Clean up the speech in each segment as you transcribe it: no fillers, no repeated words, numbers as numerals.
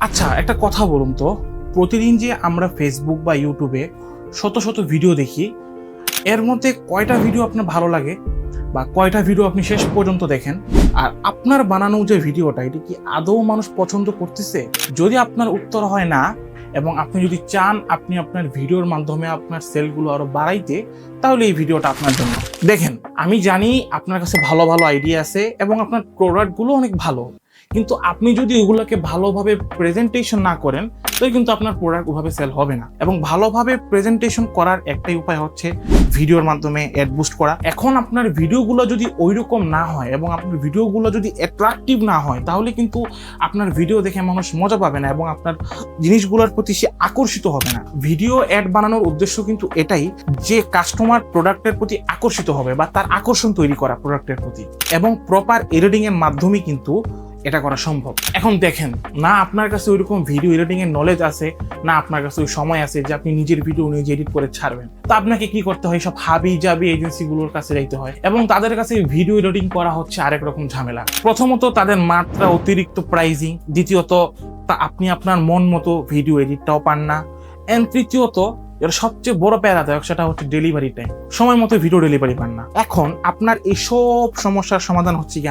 আচ্ছা, একটা কথা বলুন তো, প্রতিদিন যে আমরা ফেসবুক বা ইউটিউবে শত শত ভিডিও দেখি, এর মধ্যে কয়টা ভিডিও আপনার ভালো লাগে বা কয়টা ভিডিও আপনি শেষ পর্যন্ত দেখেন? আর আপনার বানানো যে ভিডিওটা, এটি কি আদৌ মানুষ পছন্দ করতেছে? যদি আপনার উত্তর হয় না, এবং আপনি যদি চান আপনি আপনার ভিডিওর মাধ্যমে আপনার সেলগুলো আরো বাড়াইতে, তাহলে এই ভিডিওটা আপনার জন্য। দেখেন, আমি জানি আপনার কাছে ভালো ভালো আইডিয়া আছে এবং আপনার প্রোডাক্টগুলো অনেক ভালো, কিন্তু আপনি যদি ওগুলোকে ভালোভাবে প্রেজেন্টেশন না করেন, তাহলে কিন্তু আপনার প্রোডাক্ট ওভাবে সেল হবে না। এবং ভালোভাবে প্রেজেন্টেশন করার একটাই উপায় হচ্ছে ভিডিওর মাধ্যমে অ্যাড বুস্ট করা। এখন আপনার ভিডিওগুলো যদি ওইরকম না হয় এবং আপনার ভিডিওগুলো যদি অ্যাট্রাকটিভ না হয়, তাহলে কিন্তু আপনার ভিডিও দেখে মানুষ মজা পাবে না এবং আপনার জিনিসগুলোর প্রতি সে আকর্ষিত হবে না। ভিডিও অ্যাড বানানোর উদ্দেশ্য কিন্তু এটাই যে কাস্টমার প্রোডাক্টের প্রতি আকর্ষিত হবে বা তার আকর্ষণ তৈরি করা প্রোডাক্টের প্রতি, এবং প্রপার এডিটিং এর মাধ্যমে কিন্তু এটা করা সম্ভব। এখন দেখেন, না আপনার কাছে ওইরকম ভিডিও এডিটিং এর নলেজ আছে, না আপনার কাছে ওই সময় আছে যে আপনি নিজের ভিডিও নিজে এডিট করে ছাড়বেন। তো আপনাকে কি করতে হয়? সব হাবি জাবি এজেন্সিগুলোর কাছে যাইতে হয় এবং তাদের কাছে ভিডিও এডিটিং করা হচ্ছে আরেক রকম ঝামেলা। প্রথমত তাদের মাত্রা অতিরিক্ত প্রাইজিং, দ্বিতীয়ত আপনি আপনার মন মতো ভিডিও এডিটটাও পান না, এন্ড তৃতীয়ত এর সবচেয়ে বড় প্যারাদায়ক, সেটা হচ্ছে ডেলিভারি টাইম। সময় মতো ভিডিও ডেলিভারি পান না। এখন আপনার এইসব সমস্যার সমাধান হচ্ছে কি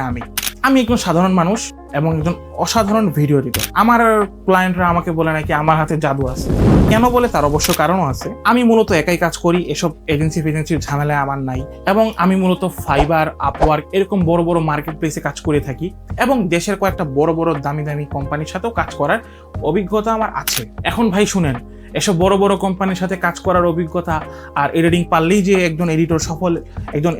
আমি একজন সাধারণ মানুষ এবং একজন অসাধারণ ভিডিও এডিটর। আমার ক্লায়েন্টরা আমাকে বলে নাকি আমার হাতে জাদু আছে। কেন বলে? তার অবশ্য কারণও আছে। আমি মূলত একাই কাজ করি, এসব এজেন্সির ঝামেলায় আমার নাই, এবং আমি মূলত ফাইবার, আপওয়ার্ক এরকম বড় বড় মার্কেট প্লেসে কাজ করে থাকি এবং দেশের কয়েকটা বড় বড় দামি দামি কোম্পানির সাথেও কাজ করার অভিজ্ঞতা আমার আছে। এখন ভাই শুনেন, এসব বড় বড় কোম্পানির সাথে কাজ করার অভিজ্ঞতা আর এডিটিং পারলেই যে একজন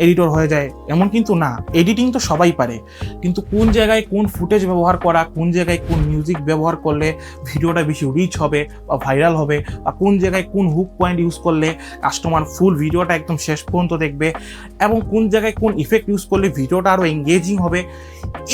এডিটর হয়ে যায় এমন কিন্তু না। এডিটিং তো সবাই পারে, কিন্তু কোন জায়গায় কোন ফুটেজ ব্যবহার করা, কোন জায়গায় কোন মিউজিক ব্যবহার করলে ভিডিওটা বেশি রিচ হবে বা ভাইরাল হবে, বা কোন জায়গায় কোন হুক পয়েন্ট ইউজ করলে কাস্টমার ফুল ভিডিওটা একদম শেষ পর্যন্ত দেখবে, এবং কোন জায়গায় কোন ইফেক্ট ইউজ করলে ভিডিওটা আরো এঙ্গেজিং হবে,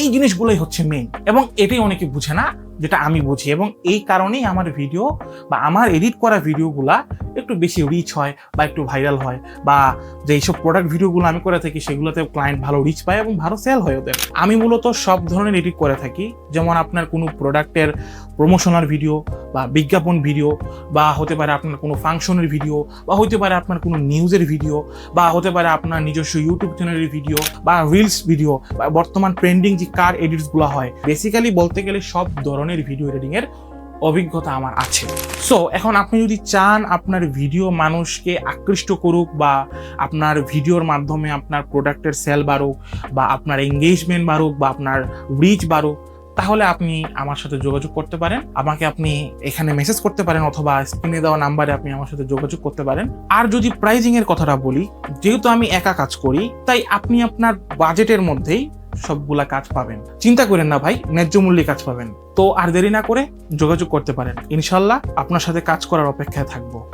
এই জিনিসগুলোই হচ্ছে মেইন। এবং এটাই অনেকে বুঝে না, যেটা আমি বুঝি, এবং এই কারণেই আমার ভিডিও বা আমার এডিট করা ভিডিওগুলা একটু বেশি রিচ হয় বা একটু ভাইরাল হয়, বা যে এইসব প্রোডাক্ট ভিডিওগুলো আমি করে থাকি সেগুলোতে ক্লায়েন্ট ভালো রিচ পায় এবং ভালো সেল হয় ওদের। আমি মূলত সব ধরনের এডিট করে থাকি, যেমন আপনার কোনো প্রোডাক্টের প্রমোশনাল ভিডিও বা বিজ্ঞাপন ভিডিও, বা হতে পারে আপনার কোনো ফাংশনের ভিডিও, বা হতে পারে আপনার কোনো নিউজের ভিডিও, বা হতে পারে আপনার নিজস্ব ইউটিউব চ্যানেলের ভিডিও বা রিলস ভিডিও, বা বর্তমান ট্রেন্ডিং যে কার এডিটসগুলো হয়। বেসিক্যালি বলতে গেলে সব ধরনের ভিডিও এডিটিং এর অভিজ্ঞতা আমার আছে। সো এখন আপনি যদি চান আপনার ভিডিও মানুষকে আকৃষ্ট করুক, বা আপনার ভিডিওর মাধ্যমে আপনার প্রোডাক্টের সেল বাড়ুক, বা আপনার এঙ্গেজমেন্ট বাড়ুক, বা আপনার রিচ বাড়ুক, তাহলে আপনি আমার সাথে যোগাযোগ করতে পারেন। আমাকে আপনি এখানে মেসেজ করতে পারেন, অথবা স্ক্রিনে দেওয়া নাম্বারে আপনি আমার সাথে যোগাযোগ করতে পারেন। আর যদি প্রাইজিং এর কথাটা বলি, যেহেতু আমি একা কাজ করি, তাই আপনি আপনার বাজেটের মধ্যেই সবগুলা কাজ পাবেন। চিন্তা করেন না ভাই, ন্যায্য মূল্যে কাজ পাবেন। তো আর দেরি না করে যোগাযোগ করতে পারেন। ইনশাল্লাহ আপনার সাথে কাজ করার অপেক্ষায় থাকবো।